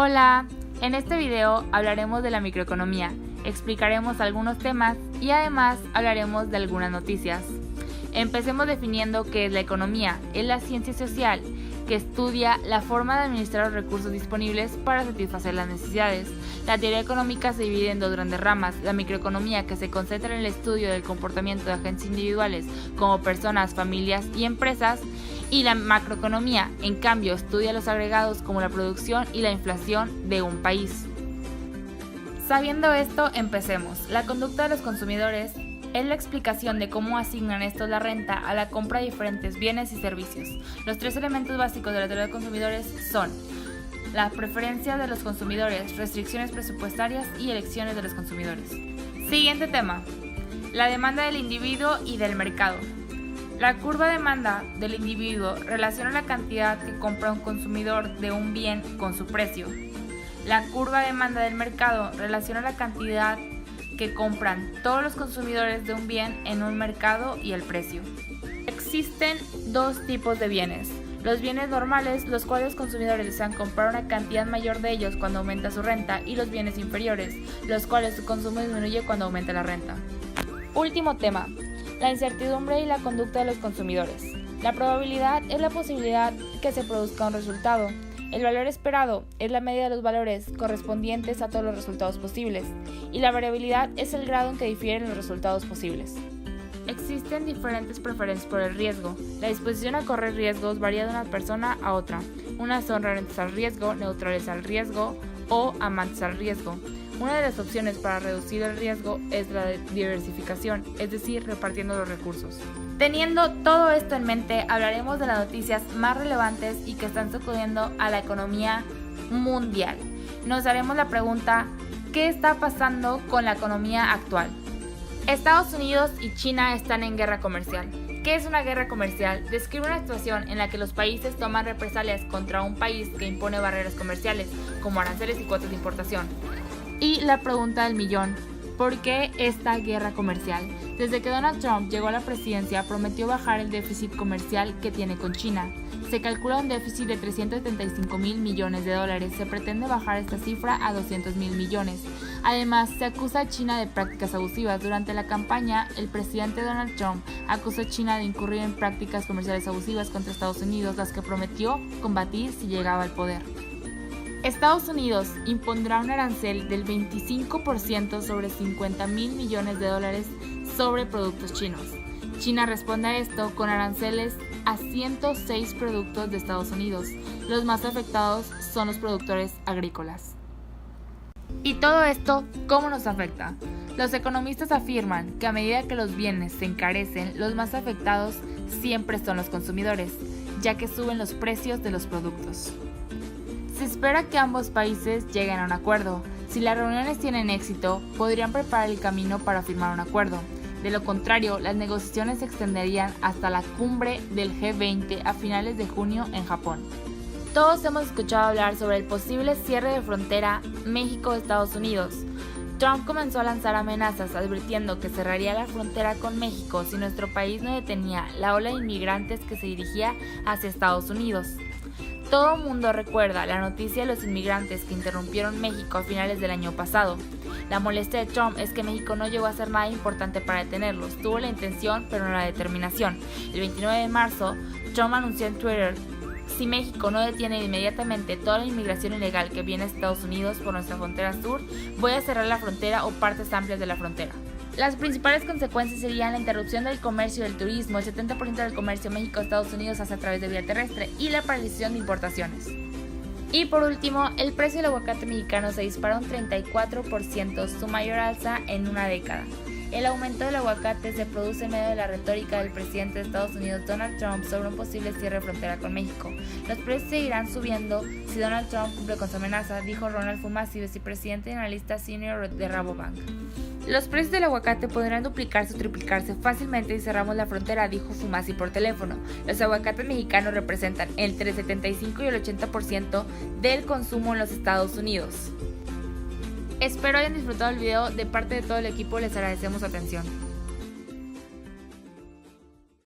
Hola, en este video hablaremos de la microeconomía, explicaremos algunos temas y además hablaremos de algunas noticias. Empecemos definiendo qué es la economía. Es la ciencia social que estudia la forma de administrar los recursos disponibles para satisfacer las necesidades. La teoría económica se divide en dos grandes ramas: la microeconomía, que se concentra en el estudio del comportamiento de agentes individuales como personas, familias y empresas, y la macroeconomía, en cambio, estudia los agregados como la producción y la inflación de un país. Sabiendo esto, empecemos. La conducta de los consumidores es la explicación de cómo asignan estos la renta a la compra de diferentes bienes y servicios. Los tres elementos básicos de la teoría de consumidores son la preferencia de los consumidores, restricciones presupuestarias y elecciones de los consumidores. Siguiente tema: la demanda del individuo y del mercado. La curva de demanda del individuo relaciona la cantidad que compra un consumidor de un bien con su precio. La curva de demanda del mercado relaciona la cantidad que compran todos los consumidores de un bien en un mercado y el precio. Existen dos tipos de bienes: los bienes normales, los cuales los consumidores desean comprar una cantidad mayor de ellos cuando aumenta su renta, y los bienes inferiores, los cuales su consumo disminuye cuando aumenta la renta. Último tema: la incertidumbre y la conducta de los consumidores. La probabilidad es la posibilidad que se produzca un resultado. El valor esperado es la media de los valores correspondientes a todos los resultados posibles, y la variabilidad es el grado en que difieren los resultados posibles. Existen diferentes preferencias por el riesgo. La disposición a correr riesgos varía de una persona a otra. Unas son renuentes al riesgo, neutrales al riesgo o amantes al riesgo. Una de las opciones para reducir el riesgo es la diversificación, es decir, repartiendo los recursos. Teniendo todo esto en mente, hablaremos de las noticias más relevantes y que están sacudiendo a la economía mundial. Nos haremos la pregunta: ¿qué está pasando con la economía actual? Estados Unidos y China están en guerra comercial. ¿Qué es una guerra comercial? Describe una situación en la que los países toman represalias contra un país que impone barreras comerciales, como aranceles y cuotas de importación. Y la pregunta del millón: ¿por qué esta guerra comercial? Desde que Donald Trump llegó a la presidencia, prometió bajar el déficit comercial que tiene con China. Se calcula un déficit de $375,000 millones. Se pretende bajar esta cifra a $200,000 millones. Además, se acusa a China de prácticas abusivas. Durante la campaña, el presidente Donald Trump acusó a China de incurrir en prácticas comerciales abusivas contra Estados Unidos, las que prometió combatir si llegaba al poder. Estados Unidos impondrá un arancel del 25% sobre $50,000 millones sobre productos chinos. China responde a esto con aranceles a 106 productos de Estados Unidos. Los más afectados son los productores agrícolas. ¿Y todo esto cómo nos afecta? Los economistas afirman que a medida que los bienes se encarecen, los más afectados siempre son los consumidores, ya que suben los precios de los productos. Se espera que ambos países lleguen a un acuerdo. Si las reuniones tienen éxito, podrían preparar el camino para firmar un acuerdo. De lo contrario, las negociaciones se extenderían hasta la cumbre del G20 a finales de junio en Japón. Todos hemos escuchado hablar sobre el posible cierre de frontera México-Estados Unidos. Trump comenzó a lanzar amenazas advirtiendo que cerraría la frontera con México si nuestro país no detenía la ola de inmigrantes que se dirigía hacia Estados Unidos. Todo mundo recuerda la noticia de los inmigrantes que interrumpieron México a finales del año pasado. La molestia de Trump es que México no llegó a hacer nada importante para detenerlos. Tuvo la intención, pero no la determinación. El 29 de marzo, Trump anunció en Twitter: si México no detiene inmediatamente toda la inmigración ilegal que viene a Estados Unidos por nuestra frontera sur, voy a cerrar la frontera o partes amplias de la frontera. Las principales consecuencias serían la interrupción del comercio y del turismo. El 70% del comercio México-Estados Unidos hace a través de vía terrestre, y la paralización de importaciones. Y por último, el precio del aguacate mexicano se dispara un 34%, su mayor alza en una década. El aumento del aguacate se produce en medio de la retórica del presidente de Estados Unidos, Donald Trump, sobre un posible cierre de frontera con México. Los precios seguirán subiendo si Donald Trump cumple con su amenaza, dijo Ronald Fumacy, vicepresidente y analista senior de Rabobank. Los precios del aguacate podrán duplicarse o triplicarse fácilmente si cerramos la frontera, dijo Fumacy por teléfono. Los aguacates mexicanos representan entre el 75 y el 80% del consumo en los Estados Unidos. Espero hayan disfrutado el video. De parte de todo el equipo les agradecemos su atención.